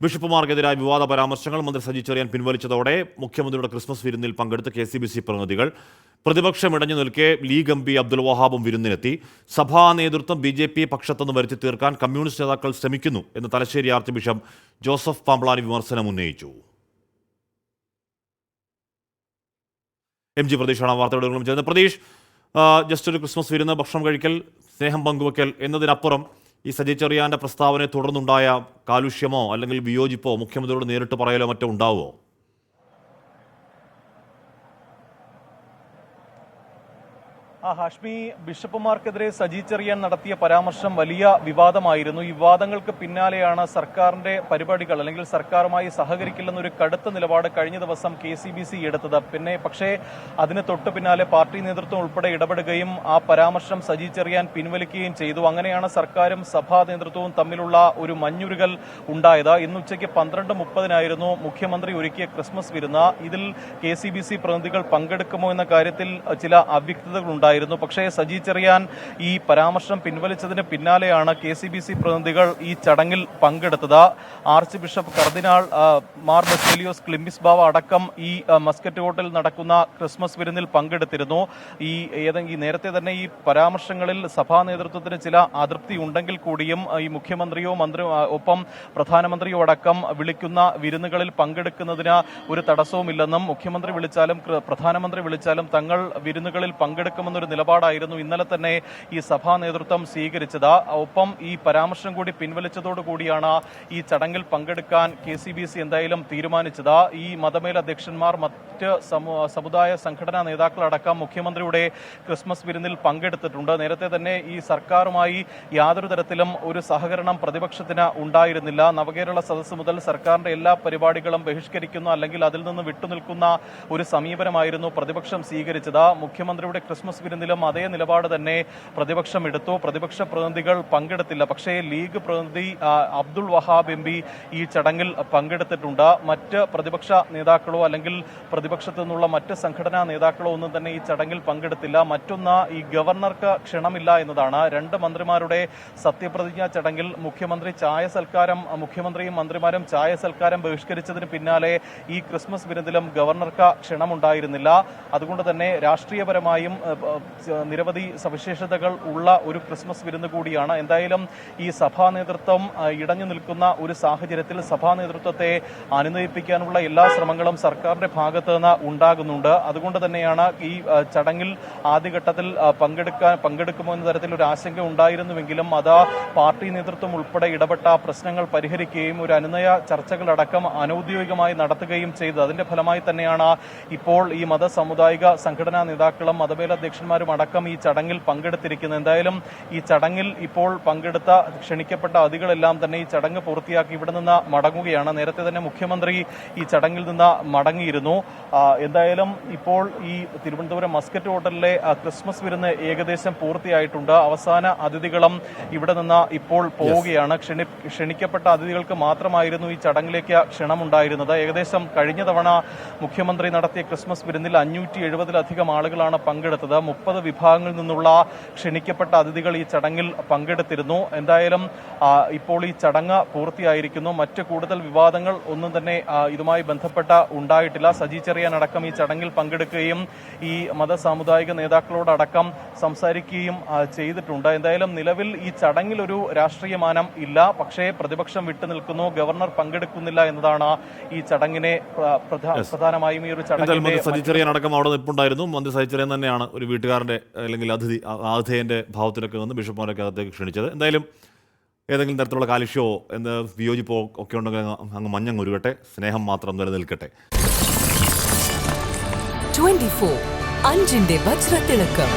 ബിഷപ്പുമാർക്കെതിരായ വിവാദ പരാമർശങ്ങൾ മന്ത്രി സജി ചെറിയാൻ പിൻവലിച്ചതോടെ മുഖ്യമന്ത്രിയുടെ ക്രിസ്മസ് വിരുന്നിൽ പങ്കെടുത്ത KCBC പ്രതിനിധികൾ പ്രതിപക്ഷം ഇടഞ്ഞു നിൽക്കെ ലീഗ് MP അബ്ദുൽ വഹാബും വിരുന്നിനെത്തി. സഭാ നേതൃത്വം BJP പക്ഷത്തെന്ന് വരുത്തി തീർക്കാൻ കമ്മ്യൂണിസ്റ്റ് നേതാക്കൾ ശ്രമിക്കുന്നു എന്ന് Thalassery arch bishop Joseph Pamplany വിമർശനം ഉന്നയിച്ചു. MG പ്രതീഷാണ് വാർത്തയോടുകളും ചേർന്ന്. പ്രതീഷ്, ജസ്റ്റ് ഒരു ക്രിസ്മസ് വിരുന്ന്, ഭക്ഷണം കഴിക്കൽ, സ്നേഹം പങ്കുവയ്ക്കൽ എന്നതിനപ്പുറം ഈ സജി ചെറിയാന്റെ പ്രസ്താവനയെ തുടർന്നുണ്ടായ കാലുഷ്യമോ അല്ലെങ്കിൽ വിയോജിപ്പോ മുഖ്യമന്ത്രിയോട് നേരിട്ട് പറയലോ മറ്റോ ഉണ്ടാവുമോ? ഹാഷ്മി, ബിഷപ്പുമാർക്കെതിരെ സജി ചെറിയാൻ നടത്തിയ പരാമർശം വലിയ വിവാദമായിരുന്നു. ഈ വിവാദങ്ങൾക്ക് പിന്നാലെയാണ് സർക്കാരിന്റെ പരിപാടികൾ അല്ലെങ്കിൽ സർക്കാരുമായി സഹകരിക്കില്ലെന്നൊരു കടുത്ത നിലപാട് കഴിഞ്ഞ ദിവസം KCBC എടുത്തത്. പക്ഷേ അതിന് തൊട്ടു പിന്നാലെ പാർട്ടി നേതൃത്വം ഉൾപ്പെടെ ഇടപെടുകയും ആ പരാമർശം സജി ചെറിയാൻ പിൻവലിക്കുകയും ചെയ്തു. അങ്ങനെയാണ് സർക്കാരും സഭാ നേതൃത്വവും തമ്മിലുള്ള ഒരു മഞ്ഞുരുകൽ ഉണ്ടായത്. ഇന്ന് ഉച്ചയ്ക്ക് 12:30 മുഖ്യമന്ത്രി ഒരുക്കിയ ക്രിസ്മസ് വിരുന്ന്. ഇതിൽ KCBC പ്രതിനിധികൾ പങ്കെടുക്കുമോ എന്ന കാര്യത്തിൽ ചില അവ്യക്തതകൾ ഉണ്ടായിരുന്നു. പക്ഷേ സജി ചെറിയാൻ ഈ പരാമർശം പിൻവലിച്ചതിന് പിന്നാലെയാണ് KCBC പ്രതിനിധികൾ ഈ ചടങ്ങിൽ പങ്കെടുത്തത്. ആർച്ച് ബിഷപ്പ് കർദിനാൾ മാർ ബസേലിയോസ് ക്ലിമ്മിസ് ബാവ അടക്കം ഈ മസ്കറ്റ് ഹോട്ടലിൽ നടക്കുന്ന ക്രിസ്മസ് വിരുന്നിൽ പങ്കെടുത്തിരുന്നു. നേരത്തെ തന്നെ ഈ പരാമർശങ്ങളിൽ സഭാ നേതൃത്വത്തിന് ചില അതൃപ്തി ഉണ്ടെങ്കിൽ കൂടിയും ഈ മുഖ്യമന്ത്രിയോ ഒപ്പം പ്രധാനമന്ത്രിയോ അടക്കം വിളിക്കുന്ന വിരുന്നുകളിൽ പങ്കെടുക്കുന്നതിന് ഒരു തടസ്സവുമില്ലെന്നും മുഖ്യമന്ത്രി വിളിച്ചാലും പ്രധാനമന്ത്രി വിളിച്ചാലും തങ്ങൾ വിരുന്നുകളിൽ പങ്കെടുക്കുമെന്നൊരു നിലപാടായിരുന്നു ഇന്നലെ തന്നെ ഈ സഭാ നേതൃത്വം സ്വീകരിച്ചത്. ഒപ്പം ഈ പരാമർശം കൂടി പിൻവലിച്ചതോടുകൂടിയാണ് ഈ ചടങ്ങിൽ പങ്കെടുക്കാൻ KCBC എന്തായാലും തീരുമാനിച്ചത്. ഈ മതമേലധ്യക്ഷന്മാർ, മറ്റ് സമുദായ സംഘടനാ നേതാക്കളടക്കം മുഖ്യമന്ത്രിയുടെ ക്രിസ്മസ് വിരുന്നിൽ പങ്കെടുത്തിട്ടുണ്ട്. നേരത്തെ തന്നെ ഈ സർക്കാരുമായി യാതൊരു തരത്തിലും ഒരു സഹകരണം പ്രതിപക്ഷത്തിന് ഉണ്ടായിരുന്നില്ല. നവകേരള സദസ്സ് മുതൽ സർക്കാരിന്റെ എല്ലാ പരിപാടികളും ബഹിഷ്കരിക്കുന്ന അല്ലെങ്കിൽ അതിൽ നിന്ന് വിട്ടുനിൽക്കുന്ന ഒരു സമീപനമായിരുന്നു പ്രതിപക്ഷം സ്വീകരിച്ചത്. മുഖ്യമന്ത്രിയുടെ ക്രിസ്മസ് വിരുന്നിലും അതേ നിലപാട് തന്നെ പ്രതിപക്ഷം എടുത്തു. പ്രതിപക്ഷ പ്രതിനിധികൾ പങ്കെടുത്തില്ല. പക്ഷേ ലീഗ് പ്രതിനിധി അബ്ദുൾ വഹാബ് MP ഈ ചടങ്ങിൽ പങ്കെടുത്തിട്ടുണ്ട്. മറ്റ് പ്രതിപക്ഷ നേതാക്കളോ അല്ലെങ്കിൽ പ്രതിപക്ഷത്തു നിന്നുള്ള മറ്റ് സംഘടനാ നേതാക്കളോ ഒന്നും തന്നെ ഈ ചടങ്ങിൽ പങ്കെടുത്തില്ല. മറ്റൊന്ന്, ഈ ഗവർണർക്ക് ക്ഷണമില്ല എന്നതാണ്. 2 മന്ത്രിമാരുടെ സത്യപ്രതിജ്ഞാ ചടങ്ങിൽ മുഖ്യമന്ത്രിയും മന്ത്രിമാരും ചായ സൽക്കാരം ബഹിഷ്കരിച്ചതിന് പിന്നാലെ ഈ ക്രിസ്മസ് വിരുന്നിലും ഗവർണർക്ക് ക്ഷണമുണ്ടായിരുന്നില്ല. അതുകൊണ്ട് തന്നെ രാഷ്ട്രീയപരമായും നിരവധി സവിശേഷതകൾ ഉള്ള ഒരു ക്രിസ്മസ് വിരുന്ന് കൂടിയാണ്. എന്തായാലും ഈ സഭാ നേതൃത്വം ഇടഞ്ഞു നിൽക്കുന്ന ഒരു സാഹചര്യത്തിൽ സഭാ നേതൃത്വത്തെ അനുനയിപ്പിക്കാനുള്ള എല്ലാ ശ്രമങ്ങളും സർക്കാരിന്റെ ഭാഗത്ത് നിന്ന് ഉണ്ടാകുന്നുണ്ട്. അതുകൊണ്ട് തന്നെയാണ് ഈ ചടങ്ങിൽ ആദ്യഘട്ടത്തിൽ പങ്കെടുക്കുമോ എന്ന തരത്തിൽ ഒരു ആശങ്ക ഉണ്ടായിരുന്നുവെങ്കിലും അത് പാർട്ടി നേതൃത്വം ഉൾപ്പെടെ ഇടപെട്ട പ്രശ്നങ്ങൾ പരിഹരിക്കുകയും ഒരു അനുനയ ചർച്ചകളടക്കം അനൌദ്യോഗികമായി നടത്തുകയും ചെയ്തത്. അതിന്റെ ഫലമായി തന്നെയാണ് ഇപ്പോൾ ഈ മതസാമുദായിക സംഘടനാ നേതാക്കളും മതമേലധ്യക്ഷന്മാരും അടക്കം ഈ ചടങ്ങിൽ പങ്കെടുത്തിരിക്കുന്നത്. എന്തായാലും ഈ ചടങ്ങിൽ ഇപ്പോൾ ക്ഷണിക്കപ്പെട്ട അതിഥികളെല്ലാം തന്നെ ഈ ചടങ്ങ് പൂർത്തിയാക്കി ഇവിടെ നിന്ന് മടങ്ങുകയാണ്. നേരത്തെ തന്നെ മുഖ്യമന്ത്രി ഈ ചടങ്ങിൽ നിന്ന് മടങ്ങിയിരുന്നു. എന്തായാലും ഇപ്പോൾ ഈ തിരുവനന്തപുരം മസ്കറ്റ് ഹോട്ടലിലെ ക്രിസ്മസ് വിരുന്ന് ഏകദേശം പൂർത്തിയായിട്ടുണ്ട്. അവസാന അതിഥികളും ഇവിടെ നിന്ന് ഇപ്പോൾ പോവുകയാണ്. ക്ഷണിക്കപ്പെട്ട അതിഥികൾക്ക് മാത്രമായിരുന്നു ഈ ചടങ്ങിലേക്ക് ക്ഷണമുണ്ടായിരുന്നത്. ഏകദേശം കഴിഞ്ഞ തവണ മുഖ്യമന്ത്രി നടത്തിയ ക്രിസ്മസ് വിരുന്നിൽ 570-ലധികം ആളുകളാണ് പങ്കെടുത്തത്. 30 വിഭാഗങ്ങളിൽ നിന്നുള്ള ക്ഷണിക്കപ്പെട്ട അതിഥികൾ ഈ ചടങ്ങിൽ പങ്കെടുത്തിരുന്നു. എന്തായാലും ഇപ്പോൾ ഈ ചടങ്ങ് പൂർത്തിയായിരിക്കുന്നു. മറ്റ് കൂടുതൽ വിവാദങ്ങൾ ഒന്നും തന്നെ ഇതുമായി ബന്ധപ്പെട്ട ഉണ്ടായിട്ടില്ല. സജി ചെറിയാൻ അടക്കം ഈ ചടങ്ങിൽ പങ്കെടുക്കുകയും ഈ മതസാമുദായിക നേതാക്കളോടക്കം സംസാരിക്കുകയും ചെയ്തിട്ടുണ്ട്. എന്തായാലും നിലവിൽ ഈ ചടങ്ങിൽ ഒരു രാഷ്ട്രീയ മാനം ഇല്ല. പക്ഷേ പ്രതിപക്ഷം വിട്ടുനിൽക്കുന്നു, ഗവർണർ പങ്കെടുക്കുന്നില്ല എന്നതാണ് ഈ ചടങ്ങിനെ പ്രധാനമായും ഈ ഒരു ചടങ്ങിൽ സജി ചെറിയാൻ അടക്കം അവിടെ നിൽപ്പുണ്ടായിരുന്നു. മന്ത്രി സജി ചെറിയാൻ തന്നെയാണ് ഒരു വീട്ടുകാരന്റെ അല്ലെങ്കിൽ ആതിഥേയന്റെ ഭാവത്തിലൊക്കെ വന്ന് ബിഷപ്പ്മാരൊക്കെ അകത്തേക്ക് ക്ഷണിച്ചത്. എന്തായാലും ഏതെങ്കിലും തരത്തിലുള്ള കാലുഷ്യമോ വിയോജിപ്പോ ഒക്കെ ഉണ്ടെങ്കിൽ അങ്ങ് മഞ്ഞങ്ങുരുകട്ടെ, സ്നേഹം മാത്രം നിലനിൽക്കട്ടെ. 24 അഞ്ചിന്റെ വജ്രത്തിളക്കം.